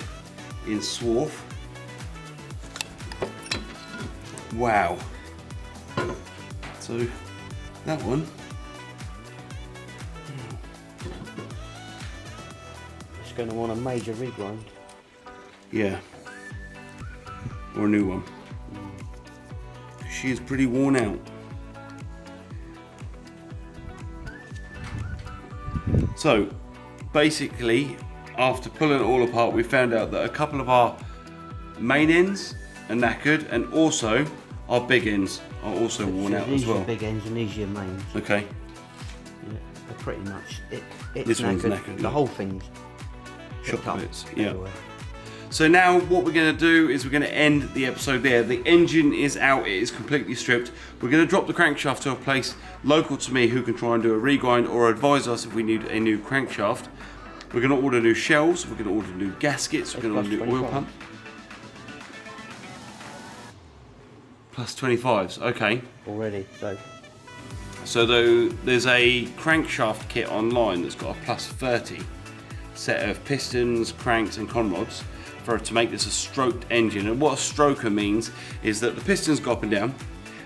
in swarf. Wow. So, that one. It's going to want a major regrind. Yeah. Or a new one. She is pretty worn out. So, basically, after pulling it all apart, we found out that a couple of our main ends are knackered, and also our big ends are also worn out as well. These are big ends and these are your mains. Okay. Yeah, they're pretty much. It's This one's knackered. knackered, The yeah. whole thing's Shot shot up bits, yeah. everywhere. So now what we're going to do is we're going to end the episode there. The engine is out, it is completely stripped. We're going to drop the crankshaft to a place local to me who can try and do a regrind or advise us if we need a new crankshaft. We're going to order new shells, we're going to order new gaskets, we're going to order a new oil 25. pump. Plus 25s, okay. Already, So though there's a crankshaft kit online that's got a plus 30 set of pistons, cranks and conrods to make this a stroked engine. And what a stroker means is that the pistons go up and down,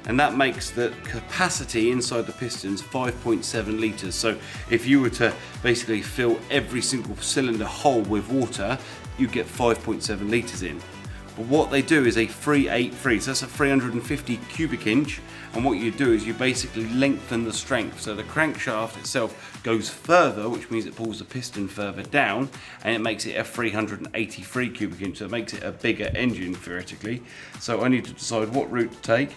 and that makes the capacity inside the pistons 5.7 litres. So if you were to basically fill every single cylinder whole with water, you get 5.7 litres in. But what they do is a 383, so that's a 350 cubic inch, and what you do is you basically lengthen the strength. So the crankshaft itself goes further, which means it pulls the piston further down, and it makes it a 383 cubic inch, so it makes it a bigger engine theoretically. So I need to decide what route to take,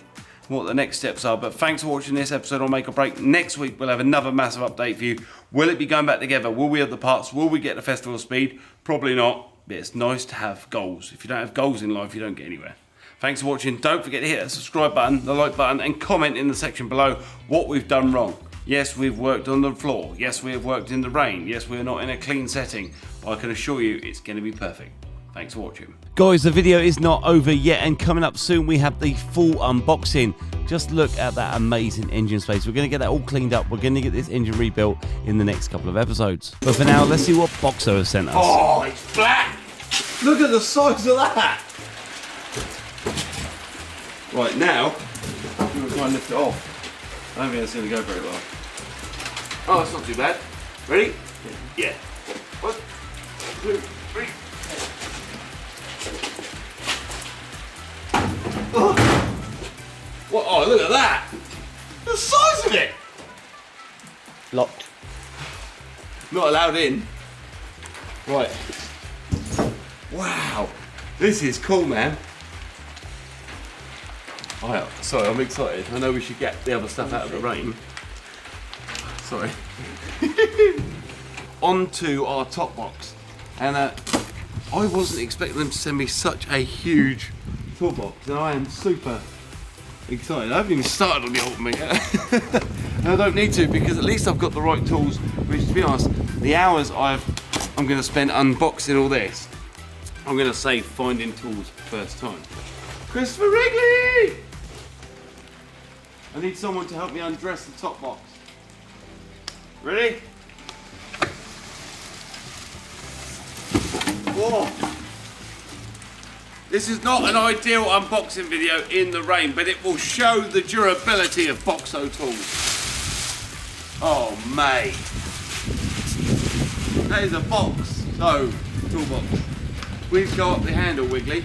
what the next steps are. But thanks for watching this episode on Make or Break. Next week we'll have another massive update for you. Will it be going back together? Will we have the parts? Will we get the festival speed? Probably not, but it's nice to have goals. If you don't have goals in life, you don't get anywhere. Thanks for watching. Don't forget to hit that subscribe button, the like button, and comment in the section below what we've done wrong. Yes, we've worked on the floor. Yes, we have worked in the rain. Yes, we're not in a clean setting, but I can assure you it's going to be perfect. Thanks for watching. Guys, the video is not over yet, and coming up soon we have the full unboxing. Just look at that amazing engine space. We're going to get that all cleaned up. We're going to get this engine rebuilt in the next couple of episodes. But for now, let's see what Boxo has sent us. Oh, it's black! Look at the size of that! Right, now, we're going to lift it off. I don't think that's going to go very well. Oh, it's not too bad. Ready? Yeah. 1, 2, 3. Oh. What? Oh, look at that! The size of it! locked. Not allowed in. Right. Wow. This is cool, man. Oh, sorry, I'm excited. I know we should get the other stuff out of the rain. Sorry. Onto our top box. And I wasn't expecting them to send me such a huge toolbox, and I am super excited. I haven't even started on the Ultima yet. And I don't need to, because at least I've got the right tools, which, to be honest, the hours I'm going to spend unboxing all this, I'm going to save finding tools first time. Christopher Wrigley! I need someone to help me undress the top box. Ready? Whoa! This is not an ideal unboxing video in the rain, but it will show the durability of Boxo tools. Oh, mate. That is a Boxo toolbox. We've got the handle wiggly,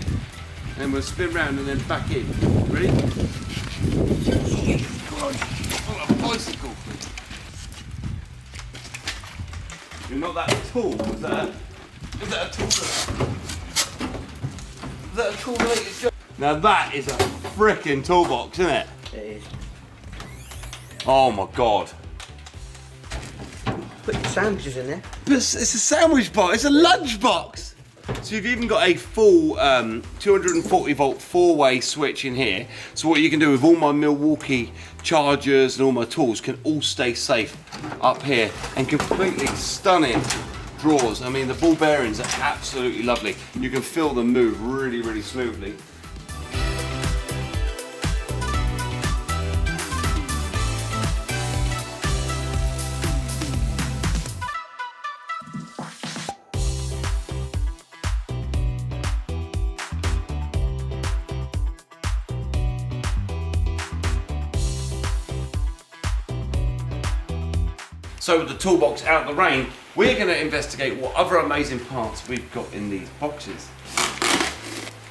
and we'll spin round and then back in. Ready? Oh, a bicycle. You're not that tall. Is that a tool? Is that a tool related job? Now that is a frickin' toolbox, isn't it? It is. Oh my god. Put your sandwiches in there. But it's a sandwich box, it's a lunch box. So you've even got a full 240 volt 4-way switch in here. So what you can do with all my Milwaukee chargers and all my tools can all stay safe up here, and completely stunning drawers. I mean, the ball bearings are absolutely lovely. You can feel them move really, really smoothly. So with the toolbox out of the rain, we're going to investigate what other amazing parts we've got in these boxes.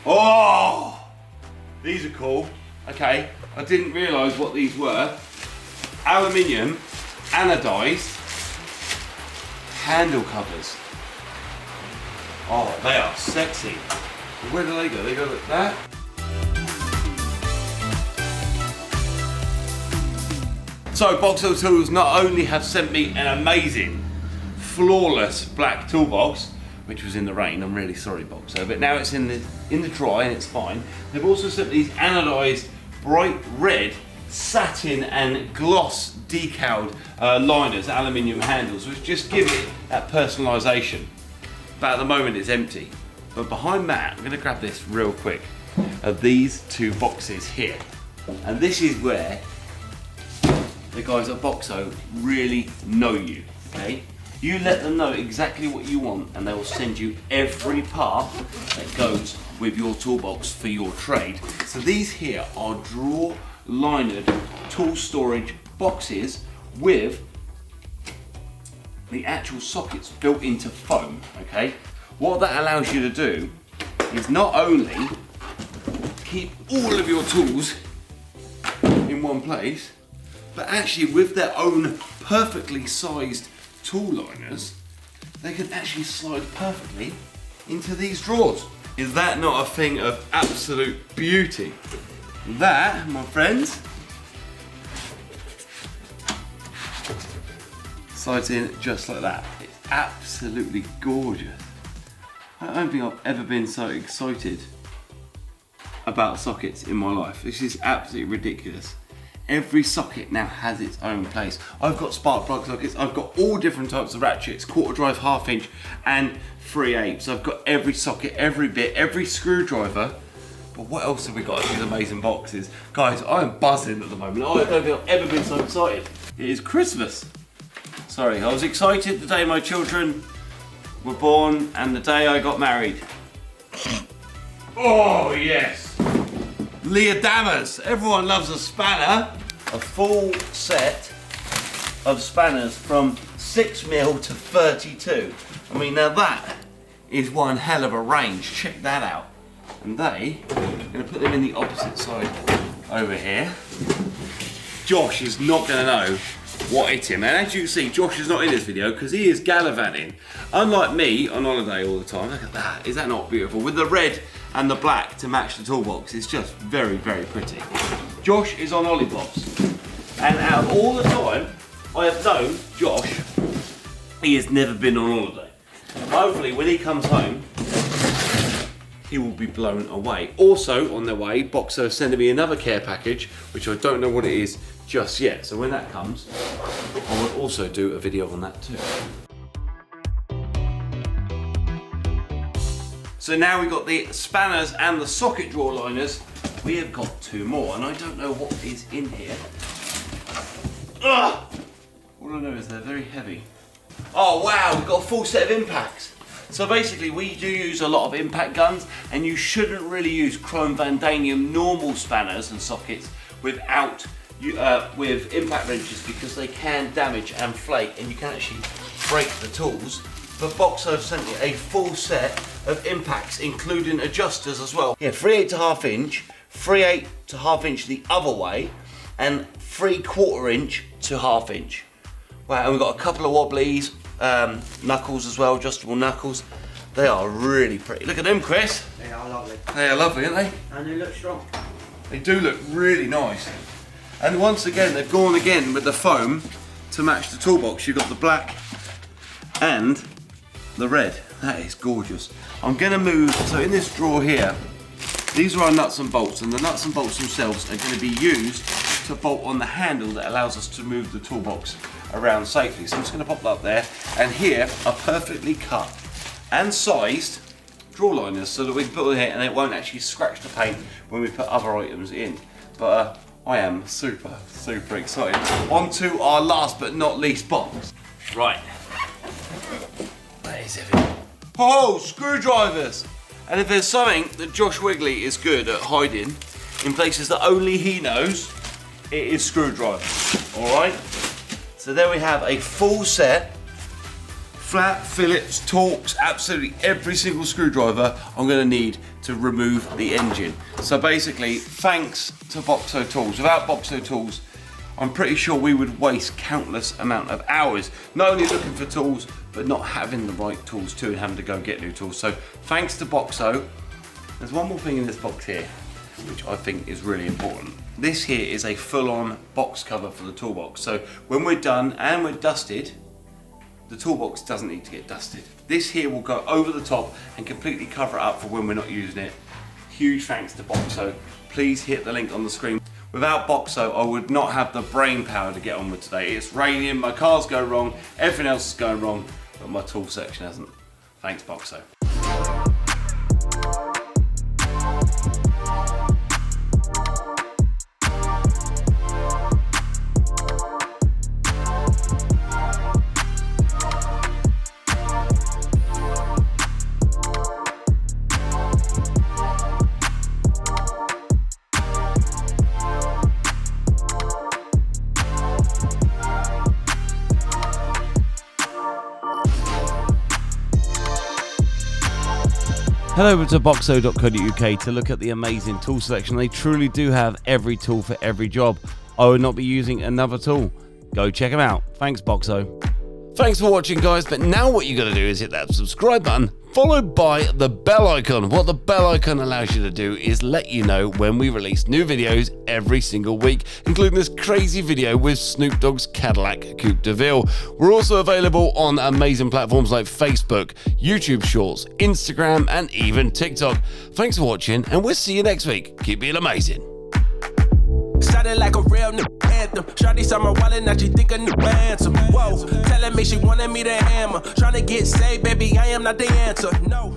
Oh, these are cool. Okay, I didn't realise what these were. Aluminium anodised handle covers. Oh, they are sexy. Where do they go? They go like that. So Boxo Tools not only have sent me an amazing, flawless black toolbox, which was in the rain, I'm really sorry Boxo, but now it's in the dry and it's fine. They've also sent these anodised bright red satin and gloss decaled liners, aluminium handles, which just give it that personalisation. But at the moment it's empty. But behind that, I'm going to grab this real quick, of these two boxes here. And this is where the guys at Boxo really know you, okay? You let them know exactly what you want and they will send you every part that goes with your toolbox for your trade. So these here are drawer linered tool storage boxes with the actual sockets built into foam, okay? What that allows you to do is not only keep all of your tools in one place, but actually with their own perfectly sized tool liners, they can actually slide perfectly into these drawers. Is that not a thing of absolute beauty? That, my friends, slides in just like that. It's absolutely gorgeous. I don't think I've ever been so excited about sockets in my life. This is absolutely ridiculous. Every socket now has its own place. I've got spark plug sockets, I've got all different types of ratchets, quarter drive, half inch, and 3/8. I've got every socket, every bit, every screwdriver. But what else have we got in these amazing boxes? Guys, I am buzzing at the moment. I don't think I've ever been so excited. It is Christmas. Sorry, I was excited the day my children were born and the day I got married. Oh yes! Leah Dammers, everyone loves a spanner. A full set of spanners from 6mm to 32. I mean, now that is one hell of a range. Check that out. And I'm going to put them in the opposite side over here. Josh is not going to know what hit him. And as you can see, Josh is not in this video because he is gallivanting. Unlike me on holiday all the time. Look at that. Is that not beautiful? With the red and the black to match the toolbox. It's just very, very pretty. Josh is on Olliebobs. And out of all the time I have known Josh, he has never been on holiday. Hopefully when he comes home, he will be blown away. Also on their way, Boxo is sending me another care package, which I don't know what it is just yet. So when that comes, I will also do a video on that too. So now we've got the spanners and the socket drawer liners. We have got two more, and I don't know what is in here. Ugh! All I know is they're very heavy. Oh wow, we've got a full set of impacts. So basically we do use a lot of impact guns, and you shouldn't really use chrome vandanium normal spanners and sockets with impact wrenches, because they can damage and flake and you can actually break the tools. But Boxo sent me a full set of impacts, including adjusters as well. Yeah, 3/8 to 1/2 inch, 3/8 to 1/2 inch the other way, and 3/4 inch to 1/2 inch. Wow, and we've got a couple of wobblies, knuckles as well, adjustable knuckles. They are really pretty. Look at them, Chris. They are lovely. They are lovely, aren't they? And they look strong. They do look really nice. And once again, they've gone again with the foam to match the toolbox. You've got the black and the red. That is gorgeous. I'm gonna move, so in this drawer here, these are our nuts and bolts, and the nuts and bolts themselves are gonna be used to bolt on the handle that allows us to move the toolbox around safely. So I'm just gonna pop that up there, and here are perfectly cut and sized drawer liners so that we can put it here and it won't actually scratch the paint when we put other items in. But I am super excited. On to our last but not least box. Right. That is heavy. Oh, screwdrivers! And if there's something that Josh Wigley is good at hiding in places that only he knows, it is screwdrivers. Alright? So there we have a full set. Flat, Phillips, Torx, absolutely every single screwdriver I'm going to need to remove the engine. So basically, thanks to Boxo tools. Without Boxo tools, I'm pretty sure we would waste countless amount of hours, not only looking for tools, but not having the right tools too, and having to go get new tools. So thanks to Boxo. There's one more thing in this box here, which I think is really important. This here is a full-on box cover for the toolbox. So when we're done and we're dusted, the toolbox doesn't need to get dusted. This here will go over the top and completely cover it up for when we're not using it. Huge thanks to Boxo. Please hit the link on the screen. Without Boxo, I would not have the brain power to get on with today. It's raining, my cars go wrong, everything else is going wrong, but my tool section hasn't. Thanks, Boxo. Head over to boxo.co.uk to look at the amazing tool selection. They truly do have every tool for every job. I would not be using another tool. Go check them out. Thanks, Boxo. Thanks for watching, guys, but now what you got to do is hit that subscribe button, followed by the bell icon. What the bell icon allows you to do is let you know when we release new videos every single week, including this crazy video with Snoop Dogg's Cadillac Coupe de Ville. We're also available on amazing platforms like Facebook, YouTube Shorts, Instagram, and even TikTok. Thanks for watching, and we'll see you next week. Keep being amazing. Sounded like a real anthem. Shawty saw my wallet, now she think a new ransom. Whoa, telling me she wanted me to hammer. Trying to get saved, baby, I am not the answer. No.